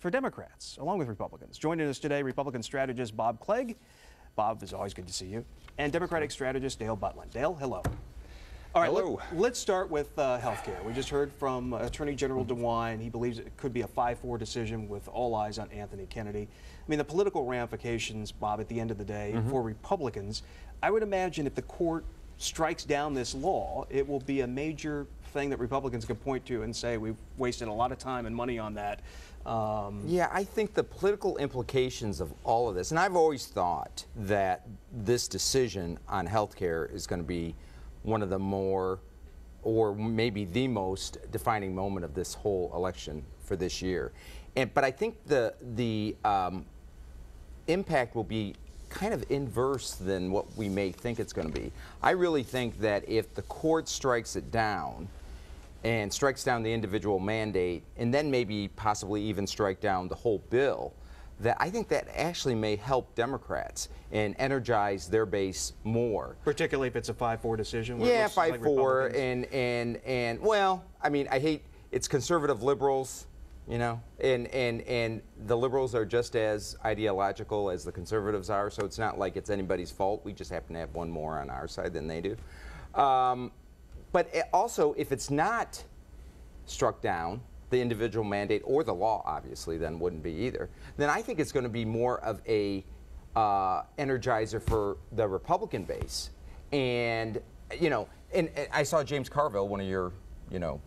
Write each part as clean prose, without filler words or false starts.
for Democrats, along with Republicans. Joining us today, Republican strategist Bob Clegg. Bob, it's always good to see you. And Democratic strategist Dale Butland. Dale, hello. All right, hello. Let's start with health care. We just heard from Attorney General DeWine. He believes it could be a 5-4 decision with all eyes on Anthony Kennedy. I mean, the political ramifications, Bob, at the end of the day, for Republicans, I would imagine if the court strikes down this law, it will be a major thing that Republicans can point to and say, we've wasted a lot of time and money on that. Yeah, I think the political implications of all of this, and I've always thought that this decision on health care is going to be one of the more, or maybe the most defining moment of this whole election for this year. But I think the impact will be kind of inverse than what we may think it's going to be. I really think that if the court strikes it down and strikes down the individual mandate, and then maybe possibly even strike down the whole bill, that I think that actually may help Democrats and energize their base more. Particularly if it's a 5-4 decision? Yeah, 5-4, and well, I mean, it's conservative liberals, you know, and the liberals are just as ideological as the conservatives are, so it's not like it's anybody's fault. We just happen to have one more on our side than they do. But also, if it's not struck down, the individual mandate, or the law, obviously, then wouldn't be either, then I think it's going to be more of a energizer for the Republican base. And, you know, and I saw James Carville, one of your, you know,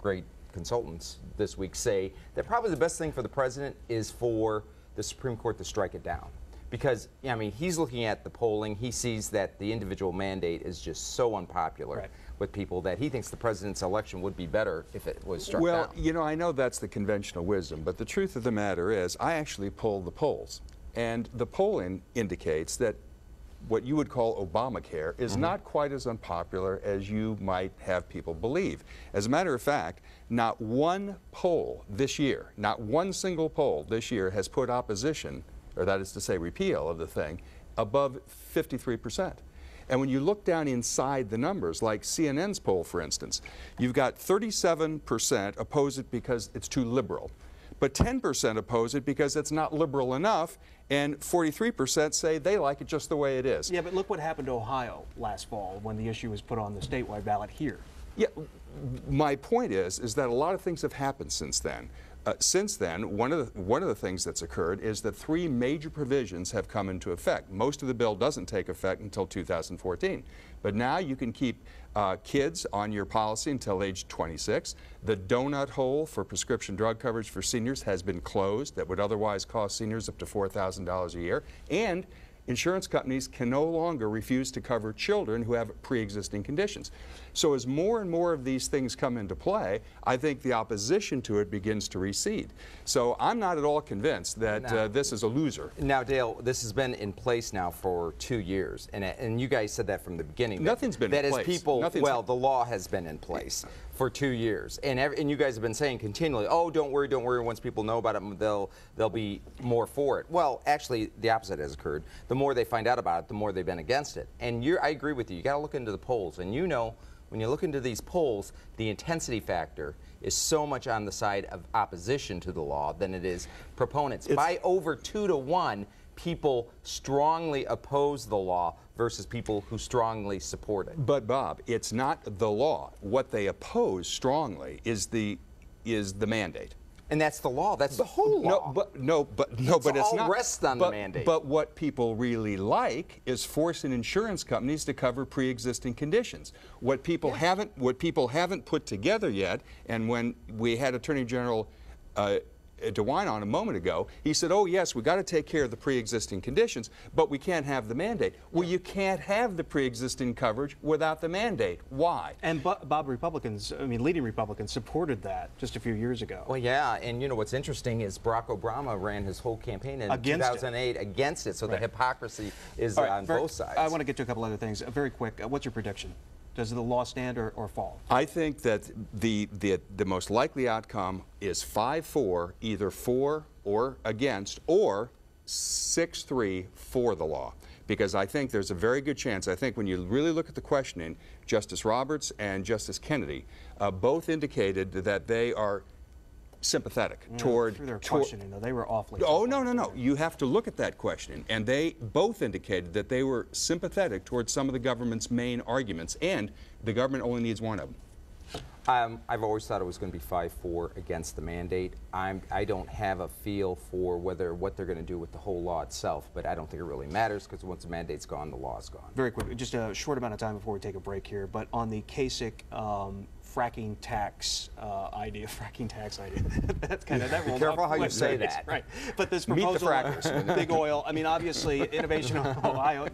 great consultants this week, say that probably the best thing for the president is for the Supreme Court to strike it down. Because, I mean, he's looking at the polling, he sees that the individual mandate is just so unpopular with people that he thinks the president's election would be better if it was struck down. Well, you know, I know that's the conventional wisdom, but the truth of the matter is I actually polled the polls. And the polling indicates that what you would call Obamacare is not quite as unpopular as you might have people believe. As a matter of fact, not one poll this year, not one single poll this year has put opposition, or that is to say repeal of the thing, above 53%. And when you look down inside the numbers, like CNN's poll, for instance, you've got 37% oppose it because it's too liberal, but 10% oppose it because it's not liberal enough, and 43% say they like it just the way it is. Yeah, but look what happened to Ohio last fall when the issue was put on the statewide ballot here. Yeah, my point is that a lot of things have happened since then. Since then, one of the things that's occurred is that 3 major provisions have come into effect. Most of the bill doesn't take effect until 2014. But now you can keep kids on your policy until age 26. The donut hole for prescription drug coverage for seniors has been closed that would otherwise cost seniors up to $4,000 a year. And insurance companies can no longer refuse to cover children who have pre-existing conditions. So as more and more of these things come into play, I think the opposition to it begins to recede. So I'm not at all convinced that this is a loser. Now, Dale, this has been in place now for 2 years, and you guys said that from the beginning. Nothing's been in place. That is people, well, the law has been in place for 2 years, and you guys have been saying continually, oh, don't worry, once people know about it, they'll be more for it. Well, actually, the opposite has occurred. The more they find out about it, the more they've been against it. And I agree with you. You got to look into the polls, and you know, when you look into these polls, the intensity factor is so much on the side of opposition to the law than it is proponents. By over 2 to 1, people strongly oppose the law versus people who strongly support it. But Bob, it's not the law. What they oppose strongly is the mandate. And that's the law. That's the whole law. But it's not. All rests on the mandate. But what people really like is forcing insurance companies to cover pre-existing conditions. What people haven't put together yet, and when we had Attorney General DeWine on a moment ago, he said, oh yes, we got to take care of the pre-existing conditions, but we can't have the mandate. Well, you can't have the pre-existing coverage without the mandate. Why? And Bob, Republicans, I mean leading Republicans, supported that just a few years ago. Well, yeah, and you know what's interesting is Barack Obama ran his whole campaign in 2008 against it, so the hypocrisy is on both sides. I want to get to a couple other things. Very quick, what's your prediction? Does the law stand or fall? I think that the most likely outcome is 5-4, either for or against, or 6-3 for the law. Because I think there's a very good chance, I think when you really look at the questioning, Justice Roberts and Justice Kennedy both indicated that they are sympathetic toward... Through their questioning, though, they were awfully... Oh, no, no, no. You have to look at that questioning. And they both indicated that they were sympathetic towards some of the government's main arguments, and the government only needs one of them. I've always thought it was going to be 5-4 against the mandate. I don't have a feel for what they're going to do with the whole law itself, but I don't think it really matters because once the mandate's gone, the law's gone. Very quickly, just a short amount of time before we take a break here, but on the Kasich fracking tax idea, that's kind of, that rolled Careful off how you quick. say that. Right. But this Meet the proposal, frackers. big oil, I mean, obviously, Innovation Ohio,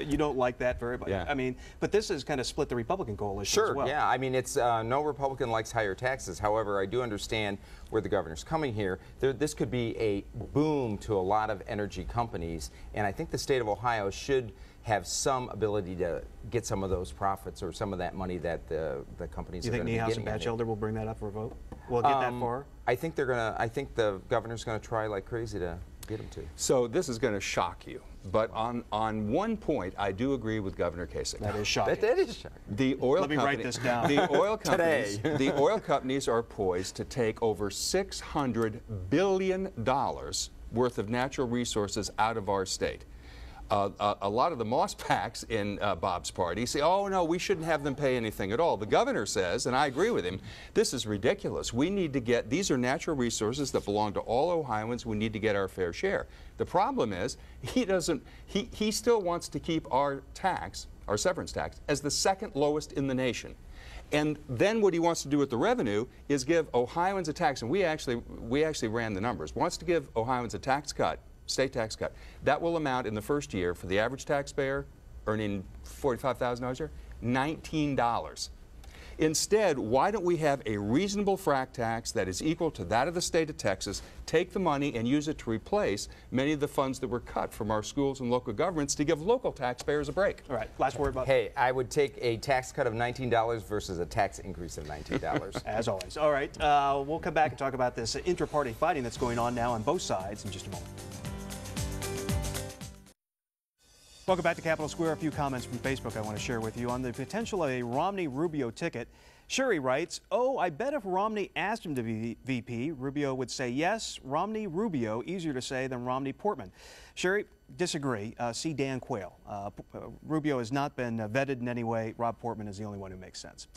you don't like that very much. Yeah. I mean, but this has kind of split the Republican coalition as well. Yeah. I mean, it's no Republican likes higher taxes. However, I do understand where the governor's coming here. This could be a boom to a lot of energy companies, and I think the state of Ohio should have some ability to get some of those profits or some of that money that the companies are going to be getting. You think Niehaus and Batchelder will bring that up for a vote? Will it get that far? I think they're going to. I think the governor's going to try like crazy to get them to. So this is going to shock you, but on one point, I do agree with Governor Kasich. That is shocking. That is shocking. The oil Let me write this down. The oil companies, the oil companies are poised to take over $600 billion worth of natural resources out of our state. A lot of the moss packs in Bob's party say, oh, no, we shouldn't have them pay anything at all. The governor says, and I agree with him, this is ridiculous. We need to get, these are natural resources that belong to all Ohioans. We need to get our fair share. The problem is, he still wants to keep our tax, our severance tax, as the second lowest in the nation. And then what he wants to do with the revenue is give Ohioans a tax, and we actually ran the numbers, wants to give Ohioans a tax cut, state tax cut. That will amount in the first year for the average taxpayer earning $45,000 a year, $19. Instead, why don't we have a reasonable frack tax that is equal to that of the state of Texas, take the money and use it to replace many of the funds that were cut from our schools and local governments to give local taxpayers a break. All right, last word about Hey, I would take a tax cut of $19 versus a tax increase of $19. As always. All right, we'll come back and talk about this intra-party fighting that's going on now on both sides in just a moment. Welcome back to Capitol Square. A few comments from Facebook I want to share with you on the potential of a Romney-Rubio ticket. Sherry writes, oh, I bet if Romney asked him to be VP, Rubio would say yes. Romney-Rubio, easier to say than Romney-Portman. Sherry, disagree. See Dan Quayle. Rubio has not been vetted in any way. Rob Portman is the only one who makes sense.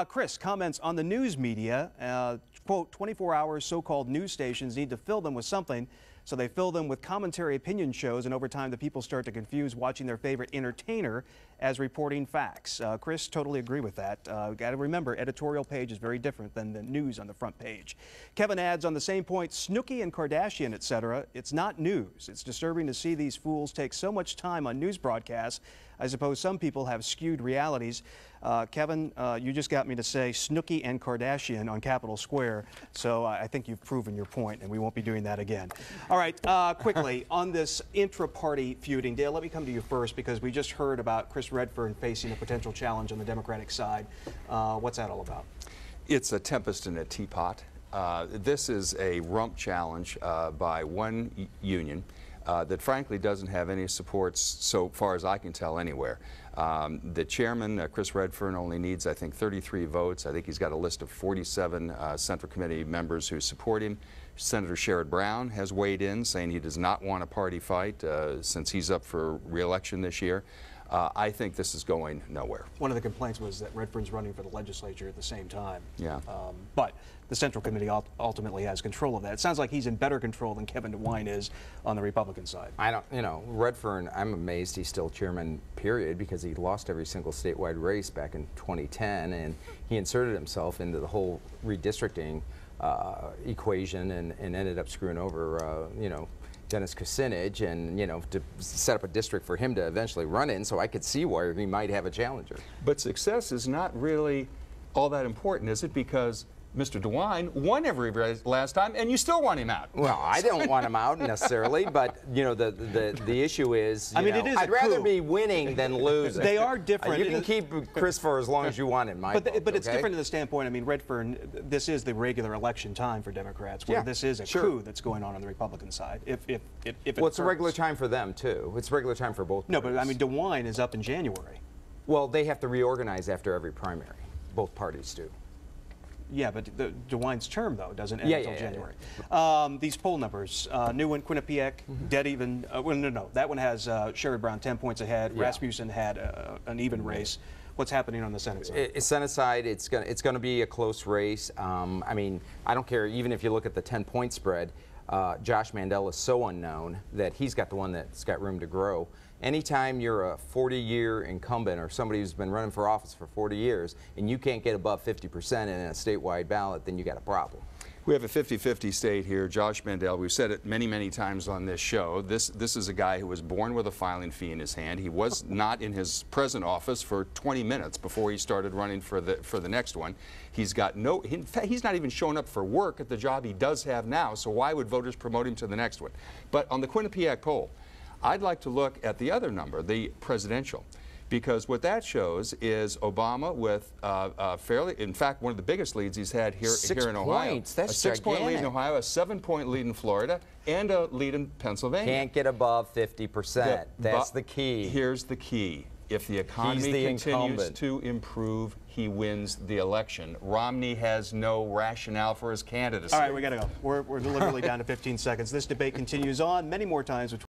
Chris comments on the news media, quote, 24 hours so-called news stations need to fill them with something. So they fill them with commentary opinion shows, and over time the people start to confuse watching their favorite entertainer as reporting facts. Chris, totally agree with that. Got to remember, editorial page is very different than the news on the front page. Kevin adds on the same point, Snooki and Kardashian, etc. It's not news. It's disturbing to see these fools take so much time on news broadcasts. I suppose some people have skewed realities. Kevin, you just got me to say Snooki and Kardashian on Capitol Square, so I think you've proven your point, and we won't be doing that again. All right, quickly, on this intra-party feuding, Dale, let me come to you first, because we just heard about Chris Redfern facing a potential challenge on the Democratic side. What's that all about? It's a tempest in a teapot. This is a rump challenge by one union that frankly doesn't have any supports, so far as I can tell, anywhere. The chairman, Chris Redfern, only needs, I think, 33 votes. I think he's got a list of 47 Central Committee members who support him. Senator Sherrod Brown has weighed in, saying he does not want a party fight since he's up for re-election this year. I think this is going nowhere. One of the complaints was that Redfern's running for the legislature at the same time. Yeah. But the Central Committee ultimately has control of that. It sounds like he's in better control than Kevin DeWine is on the Republican side. I don't, you know, Redfern, I'm amazed he's still chairman, period, because he lost every single statewide race back in 2010, and he inserted himself into the whole redistricting equation and ended up screwing over, you know, Dennis Kucinich, and, you know, to set up a district for him to eventually run in, so I could see where he might have a challenger. But success is not really all that important, is it? Because Mr. DeWine won every race last time, and you still want him out. Well, I don't want him out necessarily, but you know the issue is, I mean, it is I'd rather be winning than losing. They are different. You can keep Chris for as long as you want in my book, but it's different in the standpoint. I mean, Redfern, this is the regular election time for Democrats, where this is a coup that's going on the Republican side. If it well, it's a regular time for them too. It's regular time for both. No, but I mean, DeWine is up in January. Well, they have to reorganize after every primary. Both parties do. Yeah, but DeWine's term, though, doesn't end Yeah, until yeah, January. These poll numbers, new one, Quinnipiac, dead even. Well, no, that one has Sherrod Brown 10 points ahead. Yeah. Rasmussen had an even race. What's happening on the Senate side? Senate side, it's going to be a close race. I mean, I don't care, even if you look at the 10-point spread, Josh Mandel is so unknown that he's got the one that's got room to grow. Anytime you're a 40-year incumbent or somebody who's been running for office for 40 years and you can't get above 50% in a statewide ballot, then you got a problem. We have a 50-50 state here. Josh Mandel, we've said it many, many times on this show. This is a guy who was born with a filing fee in his hand. He was not in his present office for 20 minutes before he started running for the next one. He's got no, in fact, he's not even showing up for work at the job he does have now, so why would voters promote him to the next one? But on the Quinnipiac poll, I'd like to look at the other number, the presidential, because what that shows is Obama with fairly, in fact, one of the biggest leads he's had here in Ohio. 6 points. That's a 6-point lead in gigantic. Ohio, a 7-point lead in Florida, and a lead in Pennsylvania. Can't get above 50%. That's the key. Here's the key. If the economy continues to improve, he wins the election. Romney has no rationale for his candidacy. All right, we got to go. We're literally down to 15 seconds. This debate continues on many more times.